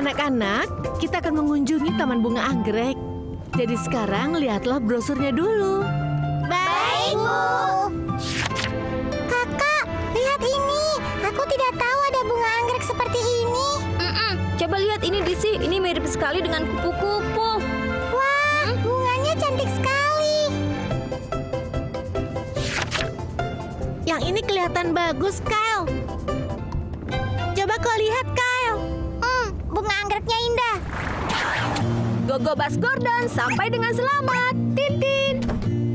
Anak-anak, kita akan mengunjungi Taman Bunga Anggrek. Jadi sekarang lihatlah brosurnya dulu. Baik, Bu. Kakak, lihat ini. Aku tidak tahu ada bunga anggrek seperti ini. Coba lihat ini, Disi. Ini mirip sekali dengan kupu-kupu. Wah, bunganya cantik sekali. Yang ini kelihatan bagus, Kyle. Coba kau lihat, Kyle. Bunga anggreknya indah. Gogo Bas Gordon, sampai dengan selamat. Tintin.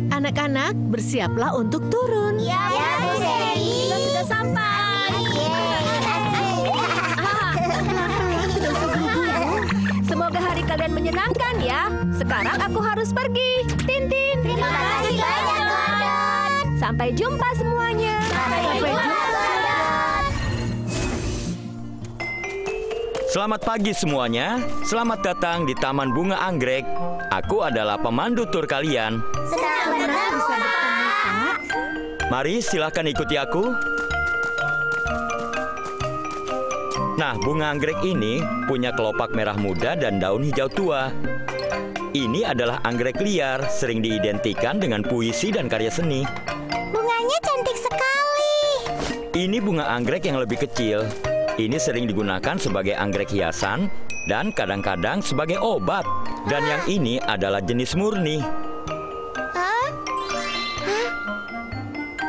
Anak-anak, bersiaplah untuk turun. Ya, Bu Sally. Kita sudah sampai. Semoga hari kalian menyenangkan ya. Sekarang aku harus pergi. Tintin. Terima kasih banyak, Gordon. Sampai jumpa semuanya. Sampai jumpa, Gordon. Selamat pagi semuanya. Selamat datang di Taman Bunga Anggrek. Aku adalah pemandu tur kalian. Senang bertemu, Pak. Mari silahkan ikuti aku. Nah, bunga anggrek ini punya kelopak merah muda dan daun hijau tua. Ini adalah anggrek liar, sering diidentikan dengan puisi dan karya seni. Bunganya cantik sekali. Ini bunga anggrek yang lebih kecil. Ini sering digunakan sebagai anggrek hiasan dan kadang-kadang sebagai obat. Dan yang ini adalah jenis murni. Hah?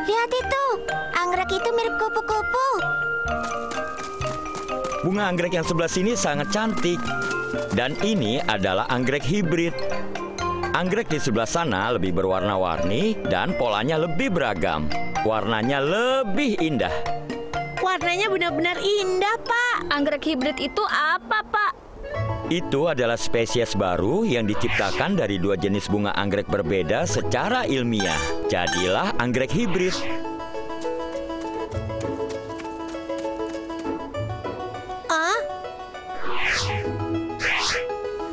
Lihat itu. Anggrek itu mirip kupu-kupu. Bunga anggrek yang sebelah sini sangat cantik. Dan ini adalah anggrek hibrid. Anggrek di sebelah sana lebih berwarna-warni dan polanya lebih beragam. Warnanya lebih indah. Warnanya benar-benar indah, Pak. Anggrek hibrid itu apa, Pak? Itu adalah spesies baru yang diciptakan dari dua jenis bunga anggrek berbeda secara ilmiah. Jadilah anggrek hibrid.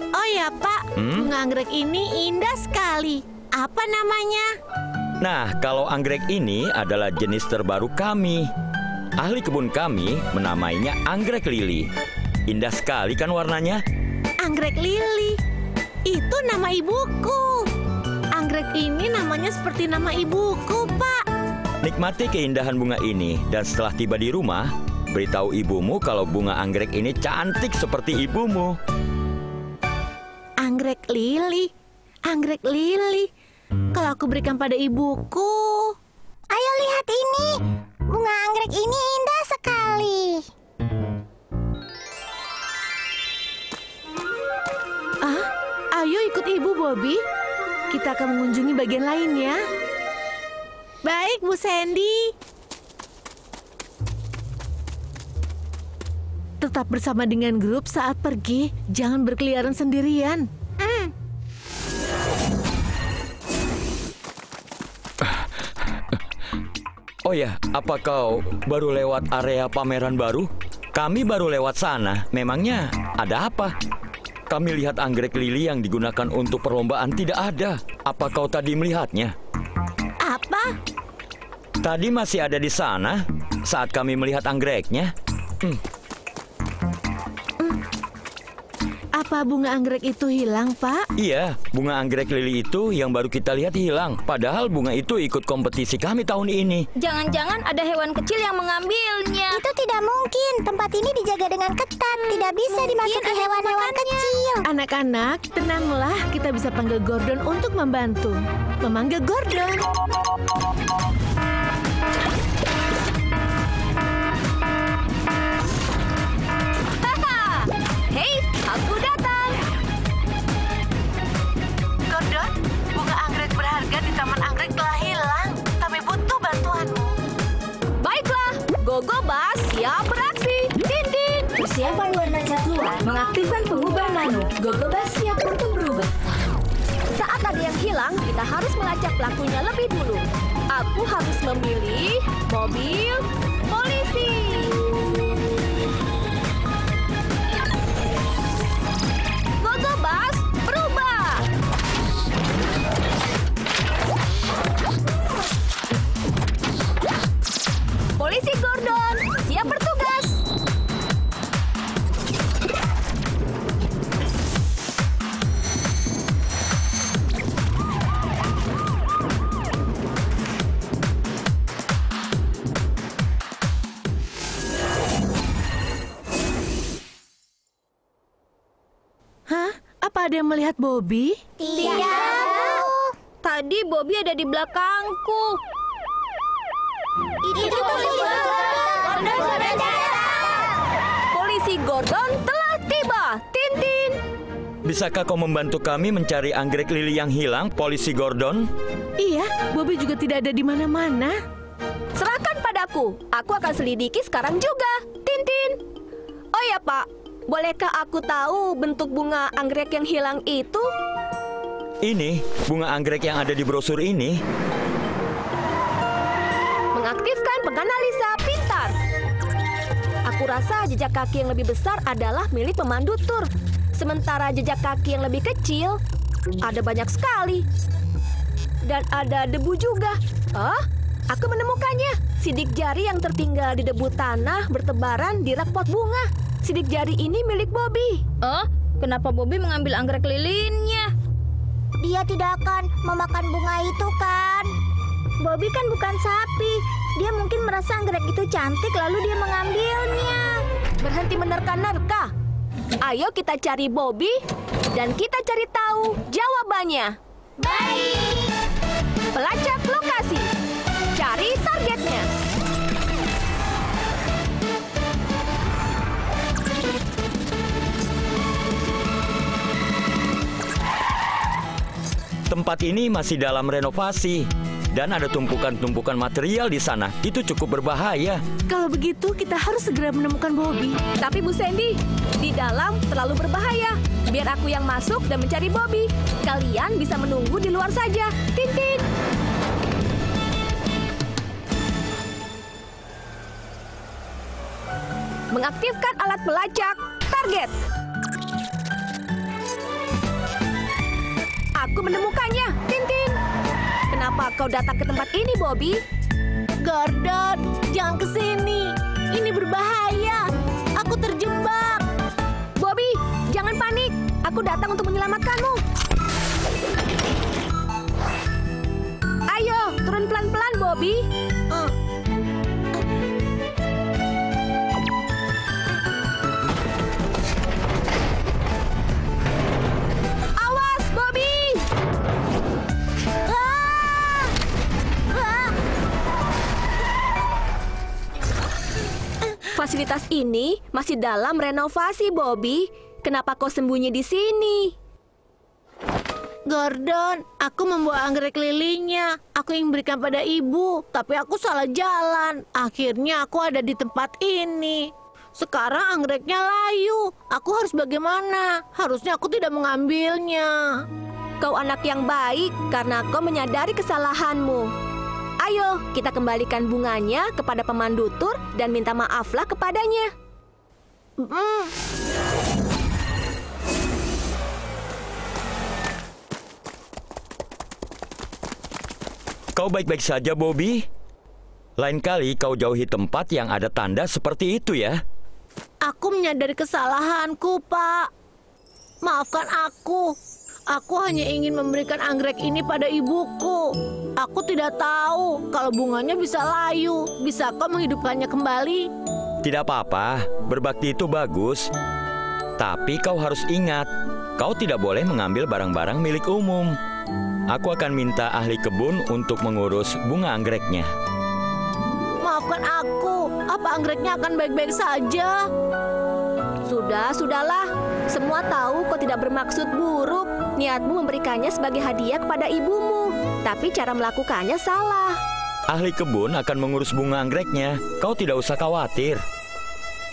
Oh ya, Pak. Bunga anggrek ini indah sekali. Apa namanya? Nah, kalau anggrek ini adalah jenis terbaru kami. Ahli kebun kami menamainya anggrek lili. Indah sekali kan warnanya? Anggrek lili. Itu nama ibuku. Anggrek ini namanya seperti nama ibuku, Pak. Nikmati keindahan bunga ini dan setelah tiba di rumah, beritahu ibumu kalau bunga anggrek ini cantik seperti ibumu. Anggrek lili. Anggrek lili. Kalau aku berikan pada ibuku. Ayo lihat ini. Bunga anggrek ini indah sekali. Ayo ikut Ibu, Bobby. Kita akan mengunjungi bagian lainnya. Baik, Bu Sandy. Tetap bersama dengan grup saat pergi. Jangan berkeliaran sendirian. Oh ya, apa kau baru lewat area pameran baru? Kami baru lewat sana. Memangnya ada apa? Kami lihat anggrek lili yang digunakan untuk perlombaan tidak ada. Apa kau tadi melihatnya? Apa? Tadi masih ada di sana saat kami melihat anggreknya. Apa bunga anggrek itu hilang, Pak? Iya, bunga anggrek lili itu yang baru kita lihat hilang. Padahal bunga itu ikut kompetisi kami tahun ini. Jangan-jangan ada hewan kecil yang mengambilnya. bisa dimasuki hewan-hewan kecil. Anak-anak, tenanglah, kita bisa panggil Gordon untuk membantu. Memanggil Gordon. Haha! Hei, aku datang. Gordon, bunga anggrek berharga di Taman Anggrek telah hilang. Kami butuh bantuanmu. Baiklah, Gogo Bas siap beraksi. Tintin. Persiapan warna cat luar mengaktifkan pengubah nano. Gogo Bas siap untuk berubah. Saat ada yang hilang, kita harus melacak pelakunya lebih dulu. Aku harus memilih mobil polisi. Gogo Bas, berubah. Polisi Gordon, siap bertugas. Hah? Apa ada yang melihat Bobby? Tidak. Tadi Bobby ada di belakangku. Itu polisi Gordon sudah datang. Polisi Gordon telah tiba. Tintin. Bisakah kau membantu kami mencari anggrek lili yang hilang, polisi Gordon? Iya, Bobby juga tidak ada di mana-mana. Serahkan padaku. Aku akan selidiki sekarang juga. Tintin. Oh ya, Pak. Bolehkah aku tahu bentuk bunga anggrek yang hilang itu? Ini, bunga anggrek yang ada di brosur ini. Mengaktifkan penganalisa pintar. Aku rasa jejak kaki yang lebih besar adalah milik pemandu tur. Sementara jejak kaki yang lebih kecil, ada banyak sekali. Dan ada debu juga. Aku menemukannya. Sidik jari yang tertinggal di debu tanah bertebaran di rak pot bunga. Sidik jari ini milik Bobby. Kenapa Bobby mengambil anggrek lilinnya? Dia tidak akan memakan bunga itu kan? Bobby kan bukan sapi. Dia mungkin merasa anggrek itu cantik lalu dia mengambilnya. Berhenti menerka-nerka. Ayo kita cari Bobby dan kita cari tahu jawabannya. Baik. Pelacak lokasi. Cari targetnya. Tempat ini masih dalam renovasi dan ada tumpukan-tumpukan material di sana. Itu cukup berbahaya. Kalau begitu, kita harus segera menemukan Bobby. Tapi Bu Sandy, di dalam terlalu berbahaya. Biar aku yang masuk dan mencari Bobby. Kalian bisa menunggu di luar saja. Tintin. Mengaktifkan alat pelacak. Target. Aku menemukannya, Tintin. Kenapa kau datang ke tempat ini, Bobby? Gordon, jangan ke sini. Ini berbahaya. Aku terjebak. Bobby, jangan panik. Aku datang untuk menyelamatkanmu. Ayo, turun pelan-pelan, Bobby. Awas, Bobby! Fasilitas ini masih dalam renovasi, Bobby. Kenapa kau sembunyi di sini? Gordon, aku membawa anggrek lilinya. Aku ingin berikan pada ibu, tapi aku salah jalan. Akhirnya aku ada di tempat ini. Sekarang anggreknya layu. Aku harus bagaimana? Harusnya aku tidak mengambilnya. Kau anak yang baik karena kau menyadari kesalahanmu. Ayo, kita kembalikan bunganya kepada pemandu tur dan minta maaflah kepadanya. Kau baik-baik saja, Bobby? Lain kali kau jauhi tempat yang ada tanda seperti itu ya. Aku menyadari kesalahanku, Pak. Maafkan aku. Aku hanya ingin memberikan anggrek ini pada ibuku. Aku tidak tahu kalau bunganya bisa layu. Bisa kau menghidupkannya kembali? Tidak apa-apa, berbakti itu bagus. Tapi kau harus ingat, kau tidak boleh mengambil barang-barang milik umum. Aku akan minta ahli kebun untuk mengurus bunga anggreknya. Maafkan aku, apa anggreknya akan baik-baik saja? Sudahlah. Semua tahu kau tidak bermaksud buruk. Niatmu memberikannya sebagai hadiah kepada ibumu. Tapi cara melakukannya salah. Ahli kebun akan mengurus bunga anggreknya. Kau tidak usah khawatir.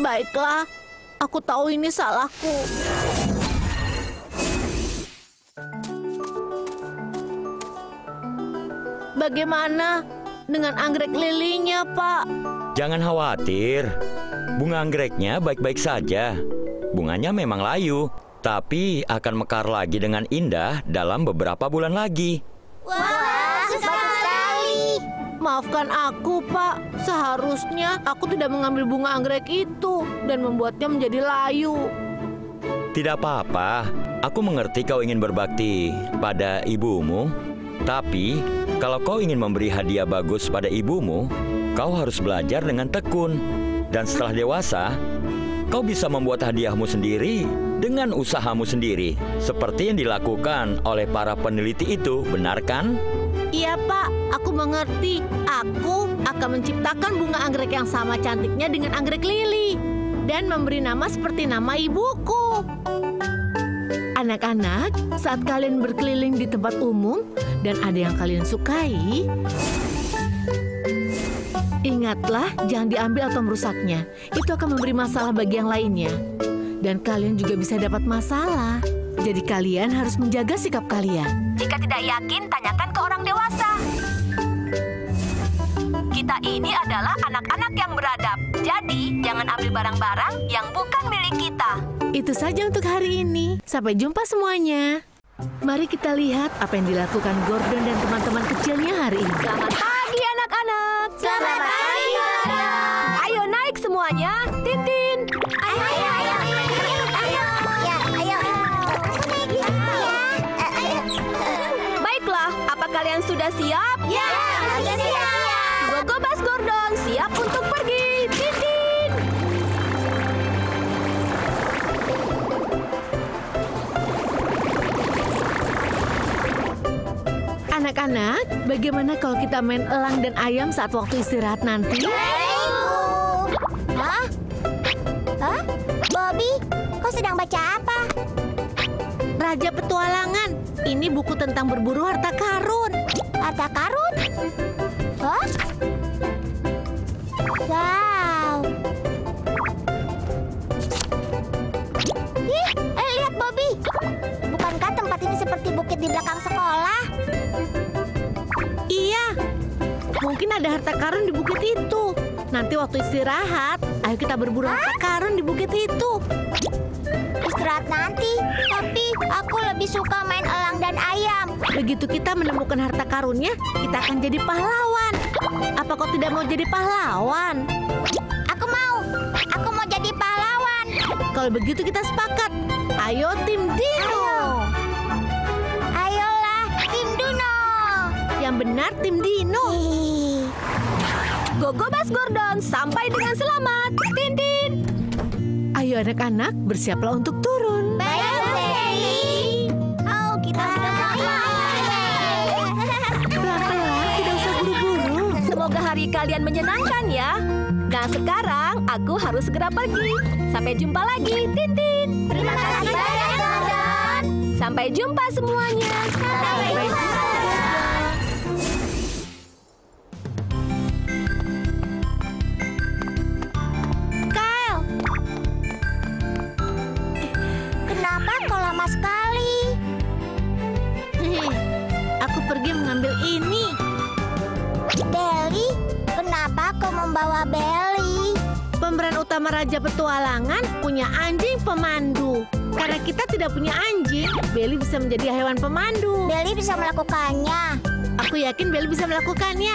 Baiklah, aku tahu ini salahku. Bagaimana dengan anggrek lilinya, Pak? Jangan khawatir. Bunga anggreknya baik-baik saja. Bunganya memang layu, tapi akan mekar lagi dengan indah dalam beberapa bulan lagi. Wah, sekali. Maafkan aku, Pak. Seharusnya aku tidak mengambil bunga anggrek itu dan membuatnya menjadi layu. Tidak apa-apa. Aku mengerti kau ingin berbakti pada ibumu. Tapi, kalau kau ingin memberi hadiah bagus pada ibumu, kau harus belajar dengan tekun. Dan setelah dewasa, kau bisa membuat hadiahmu sendiri dengan usahamu sendiri. Seperti yang dilakukan oleh para peneliti itu, benar kan? Iya, Pak. Aku mengerti. Aku akan menciptakan bunga anggrek yang sama cantiknya dengan anggrek lili. Dan memberi nama seperti nama ibuku. Anak-anak, saat kalian berkeliling di tempat umum dan ada yang kalian sukai, ingatlah jangan diambil atau merusaknya. Itu akan memberi masalah bagi yang lainnya. Dan kalian juga bisa dapat masalah. Jadi kalian harus menjaga sikap kalian. Jika tidak yakin, tanyakan ke orang dewasa. Kita ini adalah anak-anak yang beradab. Jadi, jangan ambil barang-barang yang bukan milik kita. Itu saja untuk hari ini. Sampai jumpa semuanya. Mari kita lihat apa yang dilakukan Gordon dan teman-teman kecilnya hari ini. Selamat pagi anak-anak. Selamat pagi, Gordon. Ayo naik semuanya. Tintin. Ayo. Ya, ayo. Baiklah, apa kalian sudah siap? Ya, sudah siap. Gogobas Gordon siap untuk pergi. Tintin. Anak-anak, bagaimana kalau kita main elang dan ayam saat waktu istirahat nanti? Hah? Bobby, kau sedang baca apa? Raja Petualangan. Ini buku tentang berburu harta karun. Harta karun? Hah? Wow. Lihat Bobby. Bukankah tempat ini seperti bukit di belakang sekolah? Iya, mungkin ada harta karun di bukit itu. Nanti waktu istirahat, ayo kita berburu harta karun di bukit itu. Istirahat nanti, tapi aku lebih suka main elang dan ayam. Begitu kita menemukan harta karunnya, kita akan jadi pahlawan. Apa kau tidak mau jadi pahlawan? Aku mau jadi pahlawan. Kalau begitu kita sepakat. Ayo tim Dino. Ayolah, tim Duno. Yang benar tim Dino. Gogobas Gordon sampai dengan selamat. Tintin. Ayo anak-anak, bersiaplah untuk turun. Baik, Sally. Oh, kita sudah sampai. Pelan-pelan, tidak usah buru-buru. Semoga hari kalian menyenangkan ya. Nah sekarang aku harus segera pergi. Sampai jumpa lagi, Tintin. Terima kasih banyak, Gordon. Sampai jumpa semuanya. Sampai jumpa. Kyle, kenapa kau lama sekali? Aku pergi mengambil ini. Belly, kenapa kau membawa Belly? Pemeran utama Raja Petualangan punya anjing pemandu. Karena kita tidak punya anjing, Belly bisa menjadi hewan pemandu. Belly bisa melakukannya. Aku yakin Belly bisa melakukannya.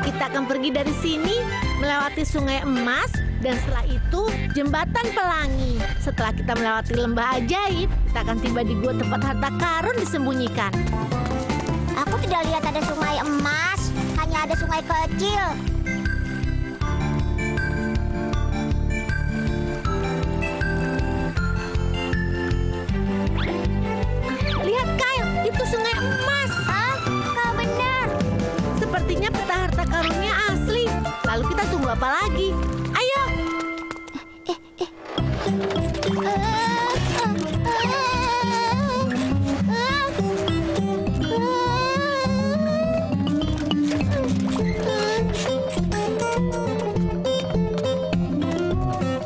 Kita akan pergi dari sini, melewati Sungai Emas, dan setelah itu Jembatan Pelangi. Setelah kita melewati lembah ajaib, kita akan tiba di gua tempat harta karun disembunyikan. Aku tidak lihat ada sungai emas, hanya ada sungai kecil. apa lagi. Ayo.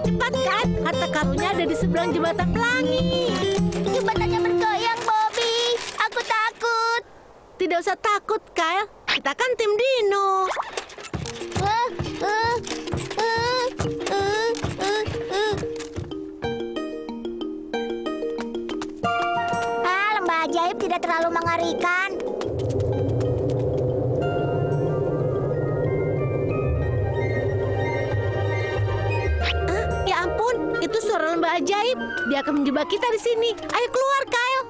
Cepat kan, harta karunnya ada di seberang jembatan pelangi. Jembatannya bergoyang, Bobby. Aku takut. Tidak usah takut, Kyle. Kita kan tim Dino. Lembah ajaib tidak terlalu mengerikan. Ya ampun, itu suara lembah ajaib. Dia akan menjebak kita di sini. Ayo keluar, Kyle.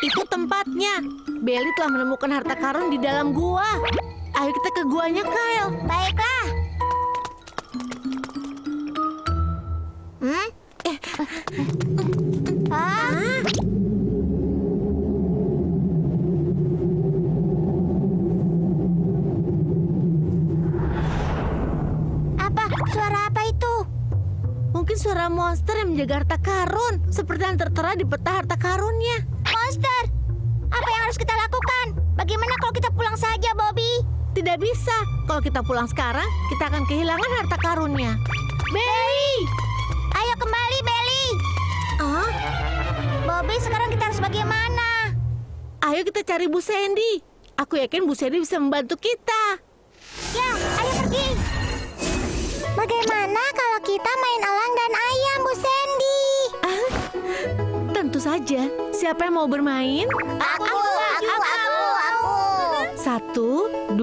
Itu tempatnya. Belly telah menemukan harta karun di dalam gua. Ayo kita ke guanya, Kyle. Baiklah. Suara apa itu? Mungkin suara monster yang menjaga harta karun, seperti yang tertera di peta harta karunnya. Monster! Apa yang harus kita lakukan? Bagaimana kalau kita pulang saja, Bobby? Tidak bisa. Kalau kita pulang sekarang, kita akan kehilangan harta karunnya. Belly! Ayo kembali, Belly! Bobby, sekarang kita harus bagaimana? Ayo kita cari Bu Sandy. Aku yakin Bu Sandy bisa membantu kita. Ya, ayo pergi. Bagaimana kalau kita main elang dan ayam, Bu Sandy? Tentu saja. Siapa yang mau bermain? Aku. 1, 2,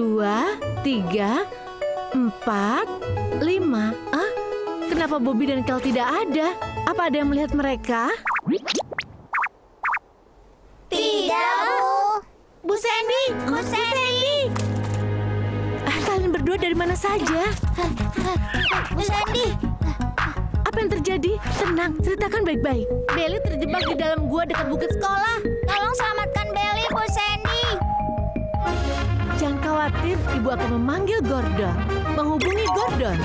3, 4, 5. Kenapa Bobby dan Kel tidak ada? Apa ada yang melihat mereka? Tidak, Bu. Bu Sandy! Bu Sandy! Kalian berdua dari mana saja? Bu Sandy! Apa yang terjadi? Tenang, ceritakan baik-baik. Belly terjebak di dalam gua dekat bukit sekolah. Tolong selamatkan Belly, Bu Sandy! Jangan khawatir, ibu akan memanggil Gordon. Menghubungi Gordon.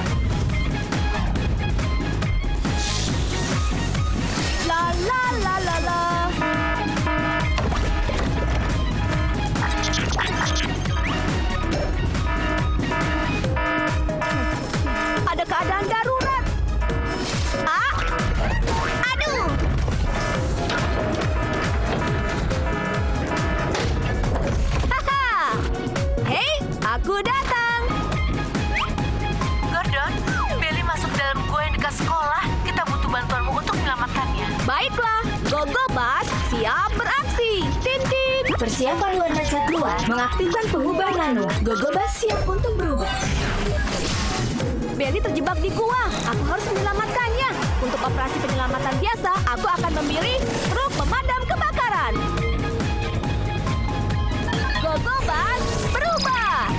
La la la la la. Ada keadaan darurat. Aduh! Haha! Hei, aku datang. Gordon, Belly masuk dalam gua yang dekat sekolah. Kita butuh bantuanmu untuk menyelamatkannya. Baiklah, Gogo Bas siap beraksi. Tintin. Persiapan warna cat luar mengaktifkan pengubah nano. Gogobas siap untuk berubah. Belly terjebak di gua. Aku harus menyelamatkannya. Untuk operasi penyelamatan biasa, aku akan memilih truk pemadam kebakaran. Gogo Bas berubah.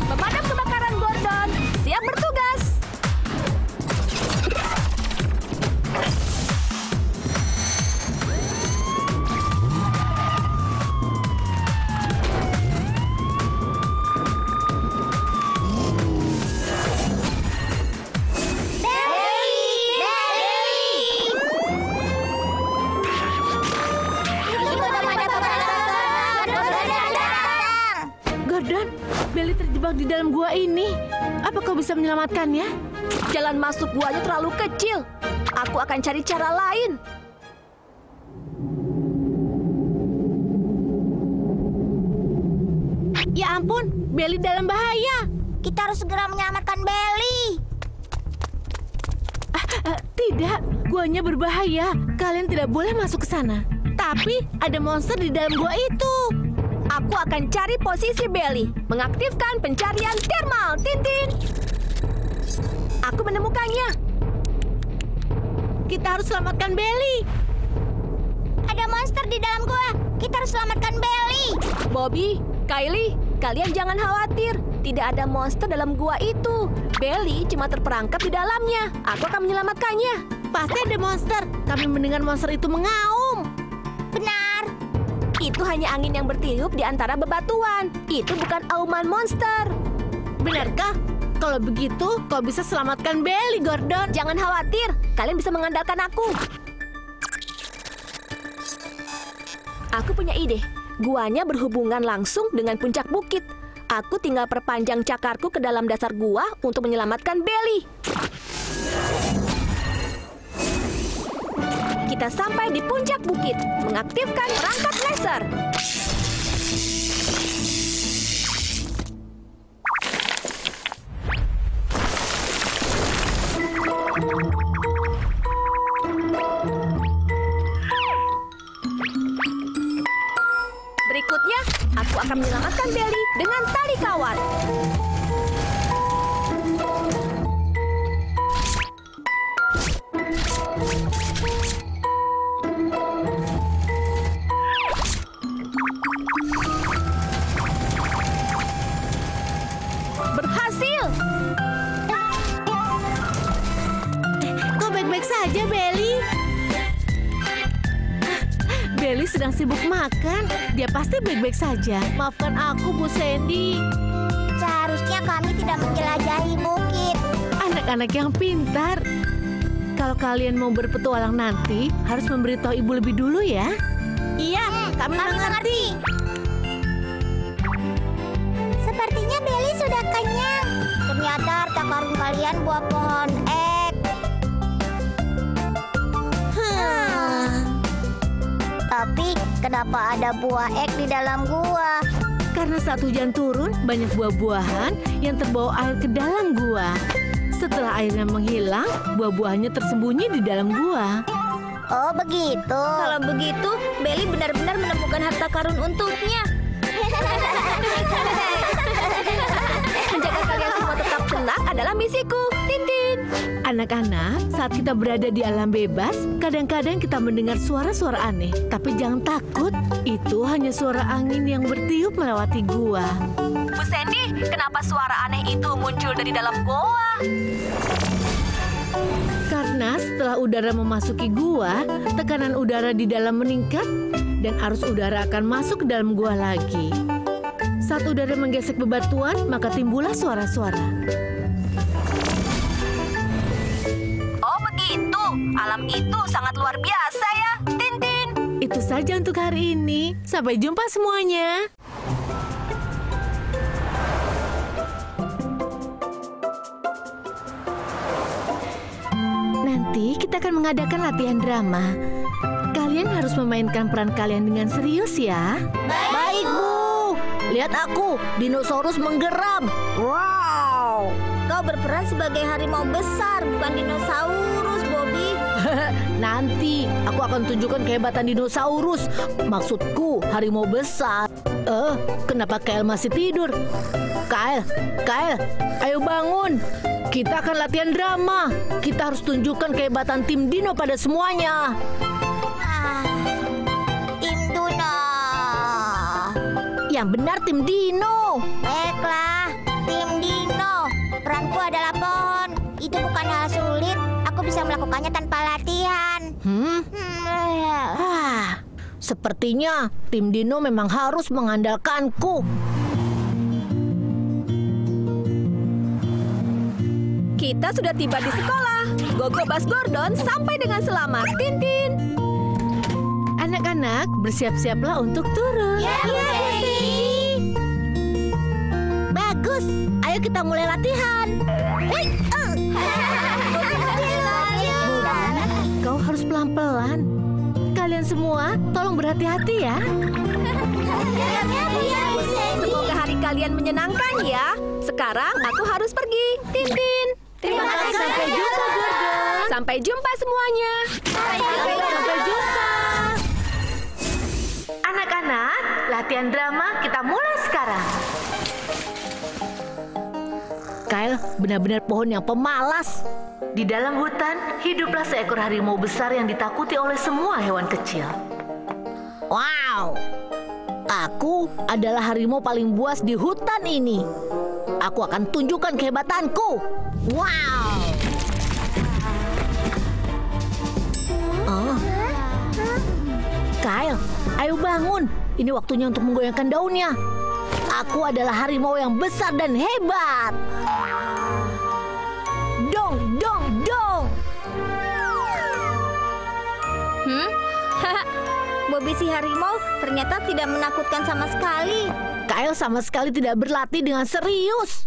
Pemadam kebakaran Gordon siap bertugas. Gordon, Belly terjebak di dalam gua ini. Apa kau bisa menyelamatkannya? Jalan masuk guanya terlalu kecil. Aku akan cari cara lain. Ya ampun, Belly dalam bahaya. Kita harus segera menyelamatkan Belly. Tidak, guanya berbahaya. Kalian tidak boleh masuk ke sana. Tapi ada monster di dalam gua itu. Aku akan cari posisi Belly. Mengaktifkan pencarian thermal, Tintin. Aku menemukannya. Kita harus selamatkan Belly. Ada monster di dalam gua. Kita harus selamatkan Belly. Bobby, Kylie, Kalian jangan khawatir, tidak ada monster dalam gua itu. Belly cuma terperangkap di dalamnya. Aku akan menyelamatkannya. Pasti ada monster. Kami mendengar monster itu mengaum. Benar. Itu hanya angin yang bertiup di antara bebatuan. Itu bukan auman monster. Benarkah? Kalau begitu, kau bisa selamatkan Belly, Gordon. Jangan khawatir, kalian bisa mengandalkan aku. Aku punya ide. Guanya berhubungan langsung dengan puncak bukit. Aku tinggal perpanjang cakarku ke dalam dasar gua untuk menyelamatkan Belly. Kita sampai di puncak bukit, mengaktifkan perangkat laser. Berikutnya, aku akan menyelamatkan Belly dengan tali kawat. Berhasil! Kau baik-baik saja, Belly? Belly sedang sibuk makan. Dia pasti baik-baik saja. Maafkan aku, Bu Sandy. Seharusnya kami tidak menjelajahi bukit. Anak-anak yang pintar. Kalau kalian mau berpetualang nanti, harus memberitahu ibu lebih dulu ya. Iya, kami mengerti. Sepertinya Belly sudah kenyang. Ternyata harta karun kalian buah pohon ek. Tapi kenapa ada buah ek di dalam gua? Karena saat hujan turun, banyak buah-buahan yang terbawa air ke dalam gua. Setelah airnya menghilang, buah-buahannya tersembunyi di dalam gua. Oh begitu. Kalau begitu, Belly benar-benar menemukan harta karun untuknya. Menjaga kalian semua tetap tenang adalah misiku. Tintin. Anak-anak, saat kita berada di alam bebas, kadang-kadang kita mendengar suara-suara aneh. Tapi jangan takut, itu hanya suara angin yang bertiup melewati gua. Bu Sandy, kenapa suara aneh itu muncul dari dalam goa? Karena setelah udara memasuki gua, tekanan udara di dalam meningkat dan arus udara akan masuk ke dalam gua lagi. Saat udara menggesek bebatuan, maka timbullah suara-suara. Oh begitu, alam itu sangat luar biasa ya, Tintin. Itu saja untuk hari ini. Sampai jumpa semuanya. Nanti kita akan mengadakan latihan drama. Kalian harus memainkan peran kalian dengan serius ya. Baik, Bu. Lihat aku, dinosaurus menggeram. Wow, kau berperan sebagai harimau besar, bukan dinosaurus, Bobby. Nanti aku akan tunjukkan kehebatan dinosaurus. Maksudku harimau besar. Kenapa Kyle masih tidur? Kyle, ayo bangun. Kita akan latihan drama. Kita harus tunjukkan kehebatan tim Dino pada semuanya. Tim Dino. Yang benar tim Dino. Baiklah, tim Dino. Peranku adalah pohon. Itu bukan hal sulit. Aku bisa melakukannya tanpa latihan. Sepertinya tim Dino memang harus mengandalkanku. Kita sudah tiba di sekolah. Gogobas Gordon sampai dengan selamat, Tintin. Anak-anak, bersiap-siaplah untuk turun. Bagus, ayo kita mulai latihan. Kau harus pelan-pelan. Kalian semua, tolong berhati-hati ya. Semoga hari kalian menyenangkan ya. Sekarang aku harus pergi, Tintin. Terima kasih. Sampai jumpa, Gordon. Sampai jumpa semuanya. Sampai jumpa. Anak-anak, latihan drama kita mulai sekarang. Kyle benar-benar pohon yang pemalas. Di dalam hutan, hiduplah seekor harimau besar yang ditakuti oleh semua hewan kecil. Wow, Aku adalah harimau paling buas di hutan ini. Aku akan tunjukkan kehebatanku. Wow! Oh. Kyle, ayo bangun. Ini waktunya untuk menggoyangkan daunnya. Aku adalah harimau yang besar dan hebat. Dong, dong, dong. Bobby si harimau ternyata tidak menakutkan sama sekali. Kyle sama sekali tidak berlatih dengan serius.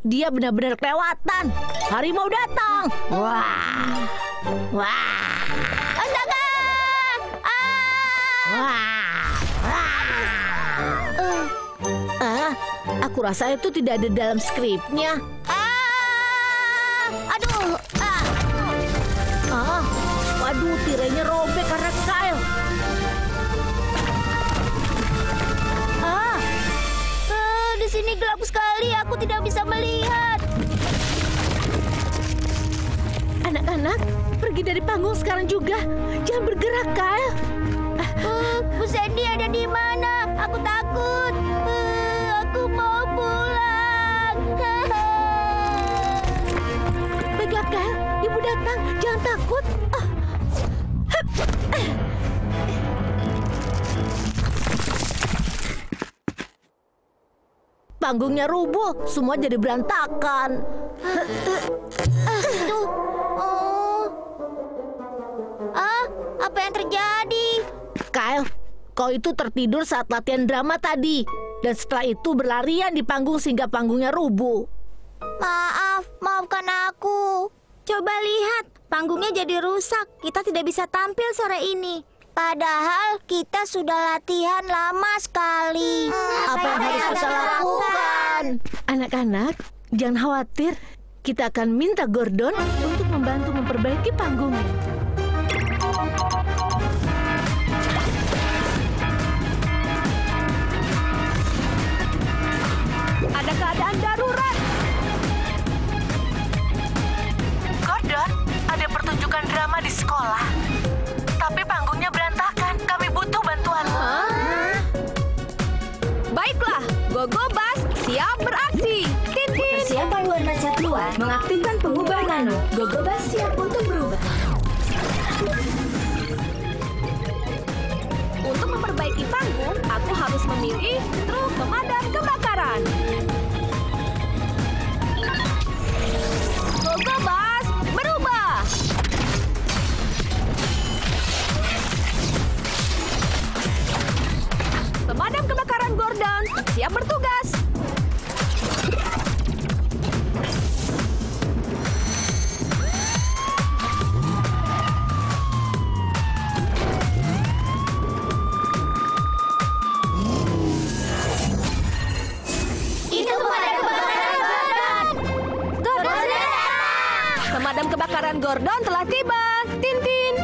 Dia benar-benar kelewatan. Harimau datang. Wah. Wah. Astaga! Aku rasa itu tidak ada dalam skripnya. Aduh! Waduh, tirainya robek karena Kyle. Di sini gelap sekali, aku tidak bisa melihat. Anak-anak, pergi dari panggung sekarang juga. Jangan bergerak, Kyle. Bu Sandy ada di mana? Aku takut. Aku mau pulang. Baiklah, Kyle. Ibu datang. Jangan takut. Panggungnya rubuh. Semua jadi berantakan. Apa yang terjadi? Kyle, kau itu tertidur saat latihan drama tadi. Dan setelah itu berlarian di panggung sehingga panggungnya rubuh. Maafkan aku. Coba lihat, panggungnya jadi rusak. Kita tidak bisa tampil sore ini. Padahal kita sudah latihan lama sekali. Apa yang harus kita lakukan? Anak-anak, jangan khawatir. Kita akan minta Gordon untuk membantu memperbaiki panggungnya. Ada keadaan darurat. Gordon, ada pertunjukan drama di sekolah. Tapi panggungnya berantakan. Kami butuh bantuanmu. Baiklah, Gogobas siap beraksi. Tintin. Persiapan warna cat luar mengaktifkan pengubah nano. Gogobas siap untuk berubah. Untuk memperbaiki panggung, aku harus memilih truk pemadam kebakaran. Gogobas berubah. Pemadam kebakaran Gordon siap bertugas. Pemadam kebakaran Gordon telah tiba. Tintin.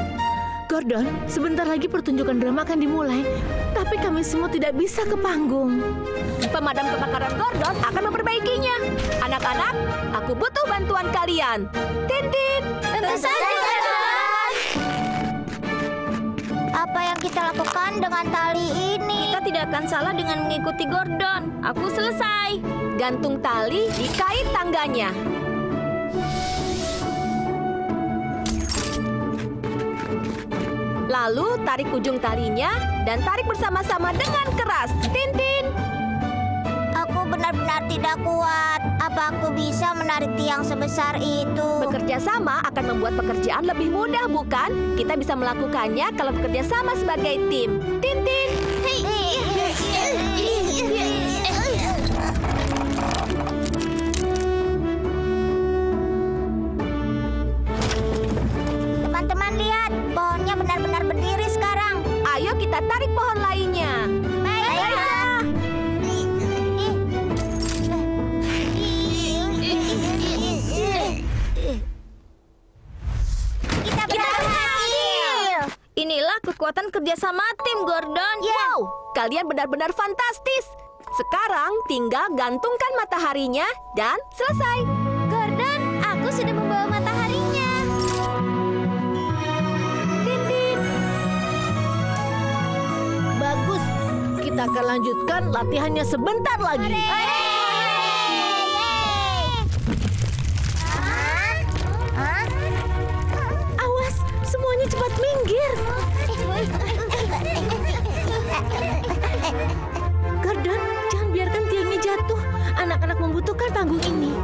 Gordon, sebentar lagi pertunjukan drama akan dimulai. Tapi kami semua tidak bisa ke panggung. Pemadam kebakaran Gordon akan memperbaikinya. Anak-anak, aku butuh bantuan kalian. Tintin. Tentu saja, Gordon. Apa yang kita lakukan dengan tali ini? Kita tidak akan salah dengan mengikuti Gordon. Aku selesai. Gantung tali di kait tangganya. Lalu tarik ujung talinya dan tarik bersama-sama dengan keras. Tintin. Aku benar-benar tidak kuat. Apa aku bisa menarik tiang sebesar itu? Bekerja sama akan membuat pekerjaan lebih mudah, bukan? Kita bisa melakukannya kalau bekerja sama sebagai tim. Tintin. Teman-teman lihat, pohonnya benar-benar berdiri sekarang. Ayo kita tarik pohon lainnya. Baiklah. Kita berhasil. Inilah kekuatan kerjasama tim, Gordon. Wow, kalian benar-benar fantastis. Sekarang tinggal gantungkan mataharinya dan selesai. Gordon, aku sudah membawa mataharinya. Bagus. Kita Kita akan lanjutkan latihannya sebentar lagi. Awas, semuanya cepat minggir. Gordon, jangan biarkan tiangnya jatuh. Anak-anak membutuhkan panggung ini.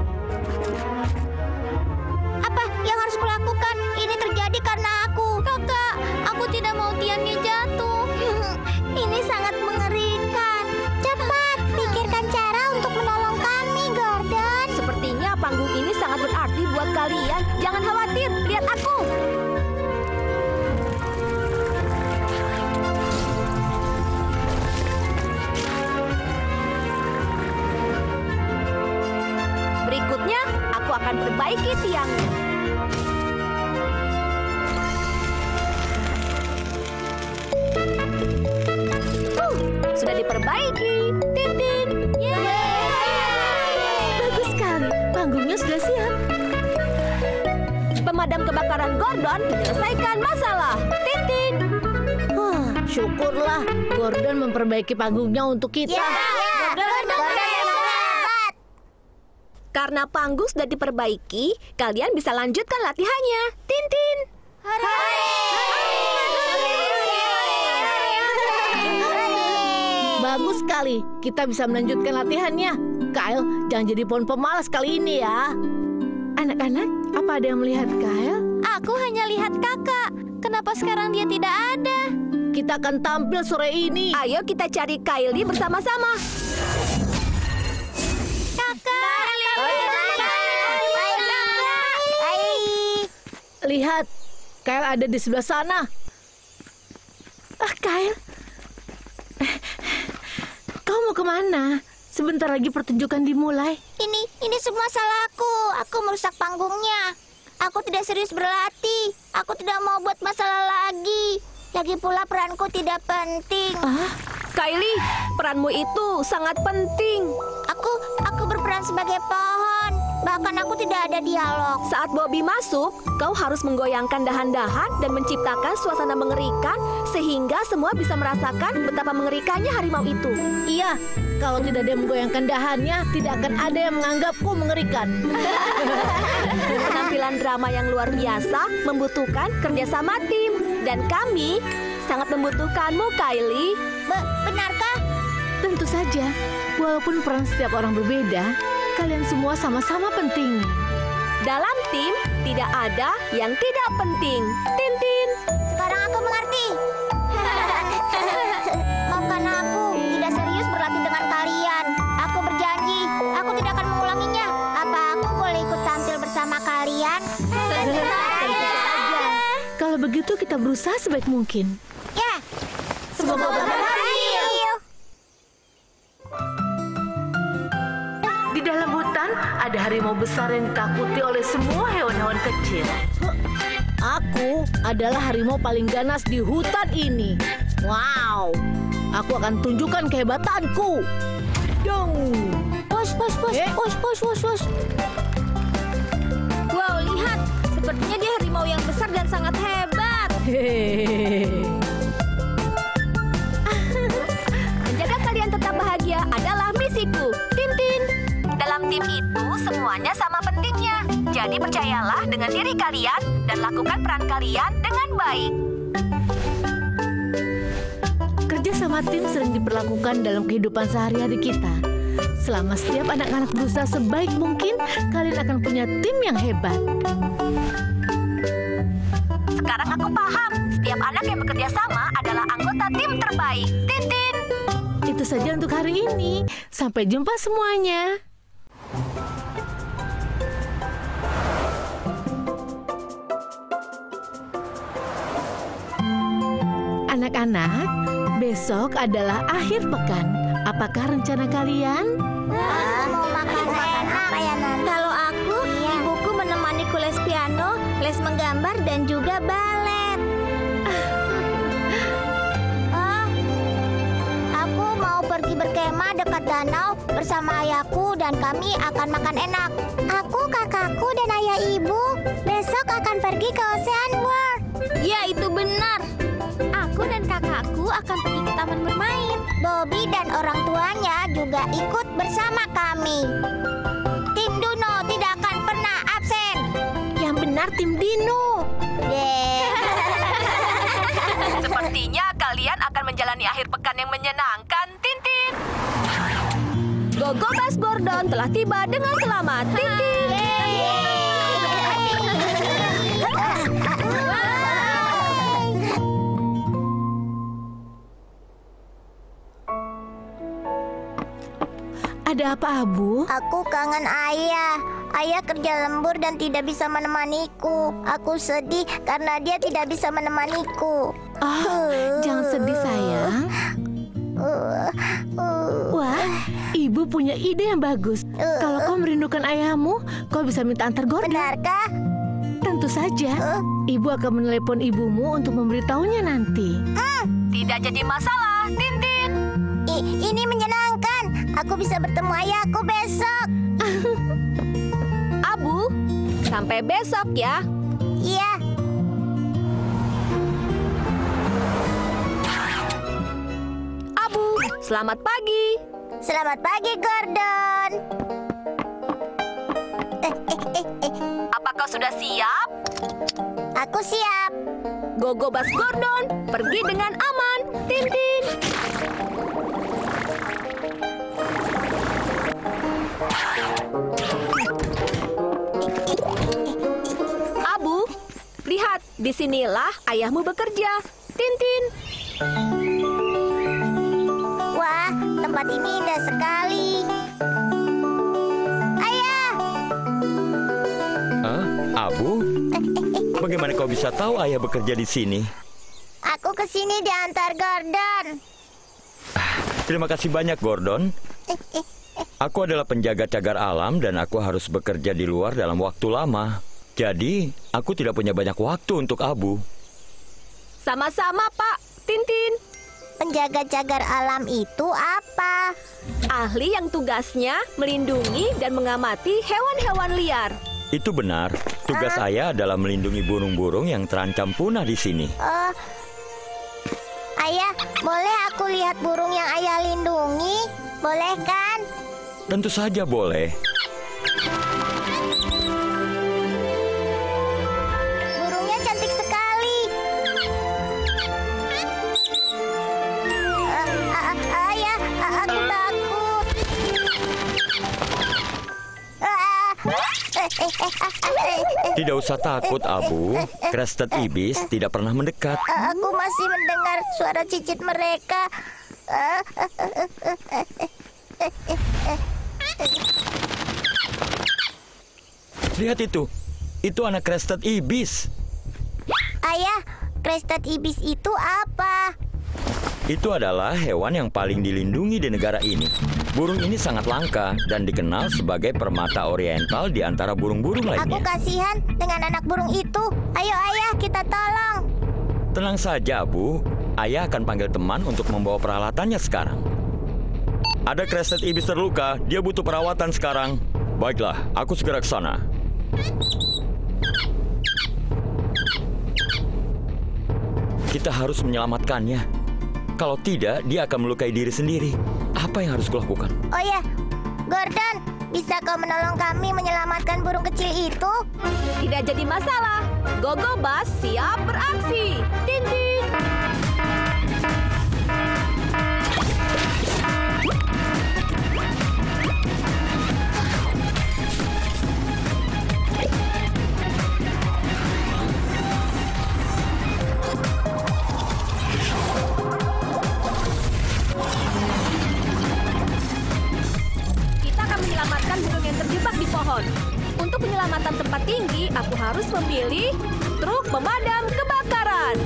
Apa yang harus kulakukan? Ini terjadi karena aku. Kakak, aku tidak mau tiangnya jatuh. Ini sangat mengerikan. Cepat, pikirkan cara untuk menolong kami, Gordon. Sepertinya panggung ini sangat berarti buat kalian. Jangan khawatir, lihat aku. Berikutnya, aku akan perbaiki tiangnya. Sudah diperbaiki. Tintin. Bagus sekali, panggungnya sudah siap. Pemadam kebakaran Gordon menyelesaikan masalah. Tintin. Syukurlah, Gordon memperbaiki panggungnya untuk kita. Karena panggung sudah diperbaiki, kalian bisa lanjutkan latihannya. Tintin. Bagus sekali, kita bisa melanjutkan latihannya. Kyle, jangan jadi pohon pemalas kali ini ya. Anak-anak, apa ada yang melihat Kyle? Aku hanya lihat kakak. Kenapa sekarang dia tidak ada? Kita akan tampil sore ini. Ayo kita cari Kylie bersama-sama. Lihat, Kyle ada di sebelah sana. Kyle. Kau mau kemana? Sebentar lagi pertunjukan dimulai. Ini semua salahku. Aku merusak panggungnya. Aku tidak serius berlatih. Aku tidak mau buat masalah lagi. Lagi pula peranku tidak penting. Kylie, peranmu itu sangat penting. Aku berperan sebagai pohon. Bahkan aku tidak ada dialog. Saat Bobby masuk, kau harus menggoyangkan dahan-dahan dan menciptakan suasana mengerikan sehingga semua bisa merasakan betapa mengerikannya harimau itu. Iya, kalau tidak ada yang menggoyangkan dahannya, tidak akan ada yang menganggapku mengerikan. Penampilan drama yang luar biasa membutuhkan kerjasama tim. Dan kami sangat membutuhkanmu, Kylie. Benarkah? Tentu saja, walaupun peran setiap orang berbeda, kalian semua sama-sama penting. Dalam tim, tidak ada yang tidak penting. Tintin. Sekarang aku mengerti. Maafkan aku, tidak serius berlatih dengan kalian. Aku berjanji, aku tidak akan mengulanginya. Apa aku boleh ikut tampil bersama kalian? Tentu saja. Kalau begitu kita berusaha sebaik mungkin. Ya, semoga berhasil. Di dalam hutan ada harimau besar yang ditakuti oleh semua hewan-hewan kecil. Aku adalah harimau paling ganas di hutan ini. Wow, aku akan tunjukkan kehebatanku. Dong. Push. Wow, lihat. Sepertinya dia harimau yang besar dan sangat hebat. Menjaga kalian tetap bahagia adalah misiku. Tintin. Dalam tim itu semuanya sama pentingnya. Jadi percayalah dengan diri kalian dan lakukan peran kalian dengan baik. Kerja sama tim sering diperlakukan dalam kehidupan sehari-hari kita. Selama setiap anak-anak berusaha sebaik mungkin, kalian akan punya tim yang hebat. Sekarang aku paham, setiap anak yang bekerja sama adalah anggota tim terbaik. Tintin. Itu saja untuk hari ini. Sampai jumpa semuanya. Anak-anak, besok adalah akhir pekan. Apakah rencana kalian? Mau makan apa ya, Nan? Kalau aku, ibuku menemaniku les piano, les menggambar, dan juga balet. Aku mau pergi berkemah dekat danau bersama ayahku dan kami akan makan enak. Aku, kakakku, dan ayah ibu besok akan pergi ke Ocean World. Ya, itu benar. Aku dan kakakku akan pergi ke taman bermain. Bobby dan orang tuanya juga ikut bersama kami. Tim Dino tidak akan pernah absen. Yang benar tim Dino. Sepertinya kalian akan menjalani akhir pekan yang menyenangkan, Tintin. Gogo Bas Gordon telah tiba dengan selamat, Tintin. Ada apa, Abu? Aku kangen ayah. Ayah kerja lembur dan tidak bisa menemaniku. Aku sedih karena dia tidak bisa menemaniku. Jangan sedih, sayang. Wah, ibu punya ide yang bagus. Kalau kau merindukan ayahmu, kau bisa minta antar Gordon. Benarkah? Tentu saja. Ibu akan menelepon ibumu untuk memberitahunya nanti. Tidak jadi masalah, Tintin. Ini menyenangkan. Aku bisa bertemu ayahku besok. Abu, sampai besok ya. Iya. Abu, selamat pagi. Selamat pagi, Gordon. Apa kau sudah siap? Aku siap. Gogo Bas Gordon, pergi dengan aman, Tintin. Abu, lihat, disinilah ayahmu bekerja, Tintin. Wah, tempat ini indah sekali. Ayah, Abu, bagaimana kau bisa tahu ayah bekerja di sini? aku kesini diantar Gordon. Terima kasih banyak, Gordon. Aku adalah penjaga cagar alam dan aku harus bekerja di luar dalam waktu lama. Jadi, aku tidak punya banyak waktu untuk Abu. Sama-sama, Pak, Tintin. Penjaga cagar alam itu apa? Ahli yang tugasnya melindungi dan mengamati hewan-hewan liar. Itu benar. Tugas saya adalah melindungi burung-burung yang terancam punah di sini. Ayah, boleh aku lihat burung yang ayah lindungi? Boleh kan? Tentu saja boleh. Burungnya cantik sekali. Ayah, aku takut. Tidak usah takut, Abu. Crested ibis tidak pernah mendekat. Aku masih mendengar suara cicit mereka. Lihat itu. Itu anak crested ibis. Ayah, crested ibis itu apa? Itu adalah hewan yang paling dilindungi di negara ini. Burung ini sangat langka dan dikenal sebagai permata oriental di antara burung-burung Aku lainnya. kasihan dengan anak burung itu. Ayo ayah, kita tolong. Tenang saja, Bu. Ayah akan panggil teman untuk membawa peralatannya sekarang. Ada crested ibis terluka. Dia butuh perawatan sekarang. Baiklah, aku segera ke sana. Kita harus menyelamatkannya. Kalau tidak, dia akan melukai diri sendiri. Apa yang harus kulakukan? Oh ya, Gordon, bisa kau menolong kami menyelamatkan burung kecil itu? Tidak jadi masalah. Gogo Bas siap beraksi. Tintin. Kita akan menyelamatkan burung yang terjebak di pohon. Untuk penyelamatan tempat tinggi, aku harus memilih truk pemadam kebakaran.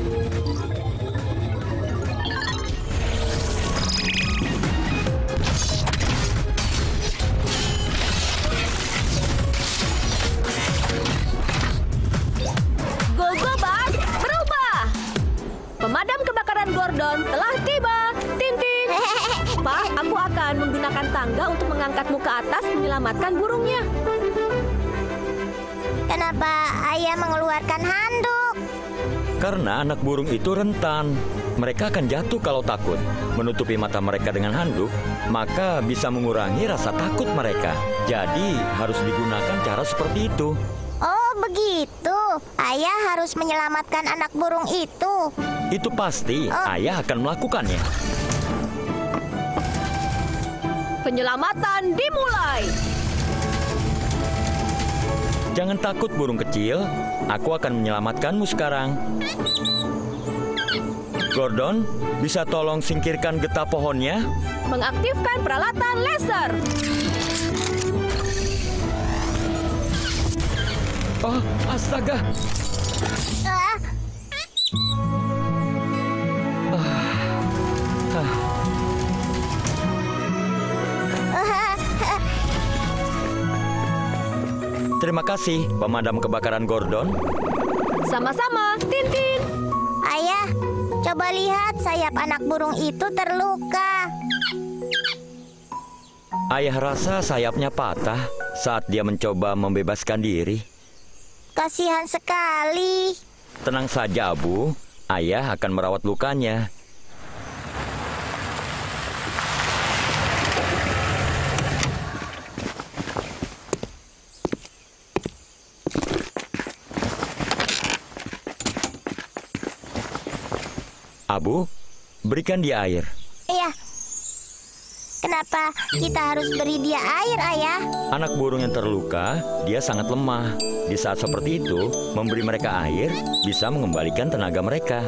Gogo Bas berubah. Pemadam kebakaran Gordon telah tiba. Tintin. Pak, aku akan menggunakan tangga untuk mengangkatmu ke atas menyelamatkan burungnya. Kenapa ayah mengeluarkan handuk? Karena anak burung itu rentan. Mereka akan jatuh kalau takut. Menutupi mata mereka dengan handuk, maka bisa mengurangi rasa takut mereka. Jadi harus digunakan cara seperti itu. Oh, begitu. Ayah harus menyelamatkan anak burung itu. Itu pasti, ayah akan melakukannya. Penyelamatan dimulai. Jangan takut burung kecil, aku akan menyelamatkanmu sekarang. Gordon, bisa tolong singkirkan getah pohonnya? Mengaktifkan peralatan laser. Oh, astaga. Ah, Terima kasih, pemadam kebakaran Gordon. Sama-sama, Tintin. Ayah, coba lihat sayap anak burung itu terluka. Ayah rasa sayapnya patah saat dia mencoba membebaskan diri. Kasihan sekali. Tenang saja, Abu. Ayah akan merawat lukanya. Abu, berikan dia air. Iya. Kenapa kita harus beri dia air, Ayah? Anak burung yang terluka, dia sangat lemah. Di saat seperti itu, memberi mereka air bisa mengembalikan tenaga mereka.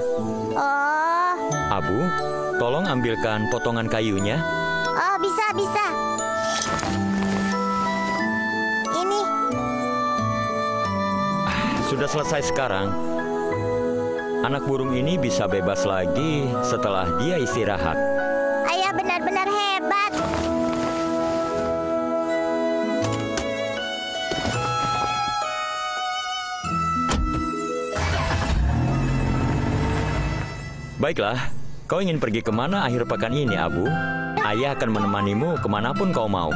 Oh, Abu, tolong ambilkan potongan kayunya. oh bisa. Ini, Sudah selesai sekarang. Anak burung ini bisa bebas lagi setelah dia istirahat. Ayah benar-benar hebat. Baiklah, kau ingin pergi kemana akhir pekan ini, Abu? Ayah akan menemanimu kemanapun kau mau.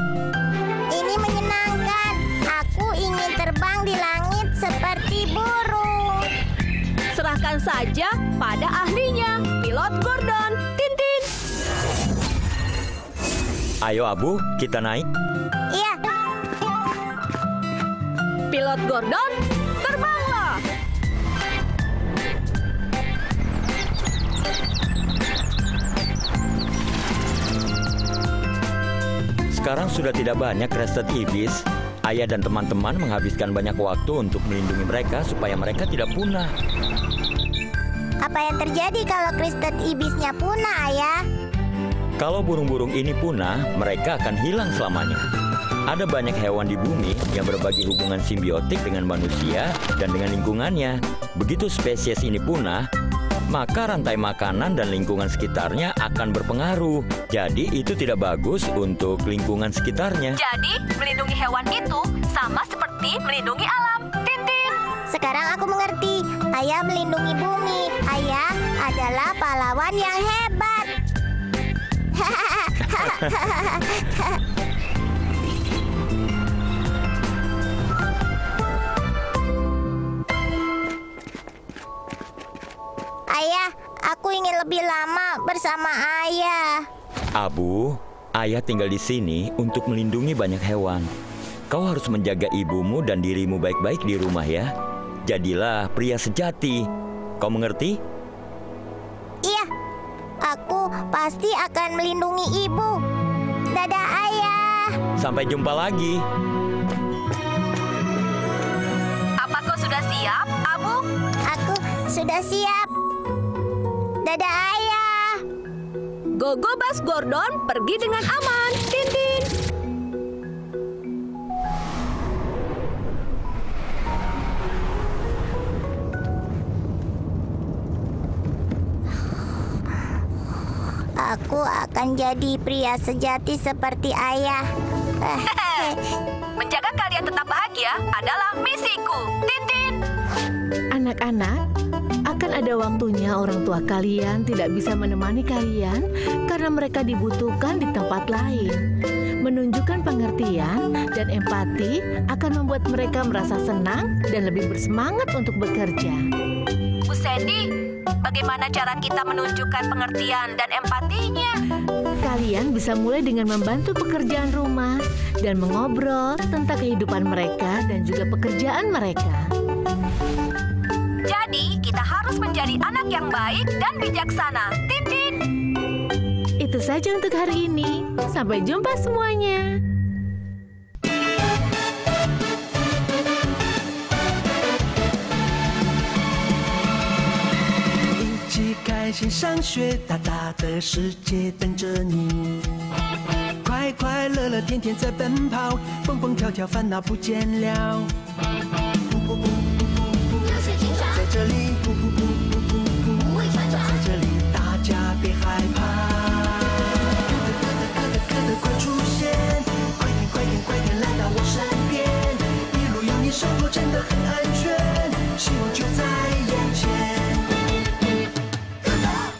Ini menyenangkan. Aku ingin terbang di langit seperti burung. Serahkan saja pada ahlinya, pilot Gordon. Tintin. Ayo, Abu, kita naik. Iya, Pilot Gordon, terbanglah. Sekarang sudah tidak banyak crested ibis. Ayah dan teman-teman menghabiskan banyak waktu untuk melindungi mereka supaya mereka tidak punah. apa yang terjadi kalau crested ibisnya punah, Ayah? Kalau burung-burung ini punah, mereka akan hilang selamanya. Ada banyak hewan di bumi yang berbagi hubungan simbiotik dengan manusia dan dengan lingkungannya. Begitu spesies ini punah, maka rantai makanan dan lingkungan sekitarnya akan berpengaruh. Jadi itu tidak bagus untuk lingkungan sekitarnya. Jadi, melindungi hewan itu sama seperti melindungi alam. Tintin. Sekarang aku mengerti. Ayah melindungi bumi. Ayah adalah pahlawan yang hebat. Ayah, aku ingin lebih lama bersama Ayah. Abu, ayah tinggal di sini untuk melindungi banyak hewan. Kau harus menjaga ibumu dan dirimu baik-baik di rumah ya. Jadilah pria sejati. Kau mengerti? Iya, aku pasti akan melindungi ibu. Dadah, Ayah. Sampai jumpa lagi. Apa kau sudah siap, Abu? Aku sudah siap. Dadah, Ayah. Gogobas Gordon pergi dengan aman. Tintin. Aku akan jadi pria sejati seperti Ayah. Menjaga kalian tetap bahagia adalah misiku. Tintin. Anak-anak, akan ada waktunya orang tua kalian tidak bisa menemani kalian karena mereka dibutuhkan di tempat lain. Menunjukkan pengertian dan empati akan membuat mereka merasa senang dan lebih bersemangat untuk bekerja. Bu Sandy, Bagaimana cara kita menunjukkan pengertian dan empatinya? Kalian bisa mulai dengan membantu pekerjaan rumah dan mengobrol tentang kehidupan mereka dan juga pekerjaan mereka. Jadi, kita harus menjadi anak yang baik dan bijaksana. Tintin! Itu saja untuk hari ini. Sampai jumpa semuanya. 开心上学，大大的世界等着你。快快乐乐，天天在奔跑，蹦蹦跳跳，烦恼不见了。噗噗噗噗噗噗，在这里噗噗噗噗噗噗，在这里大家别害怕。可得快出现，快点快点快点来到我身边，一路有你守候真的很安全，希望就在。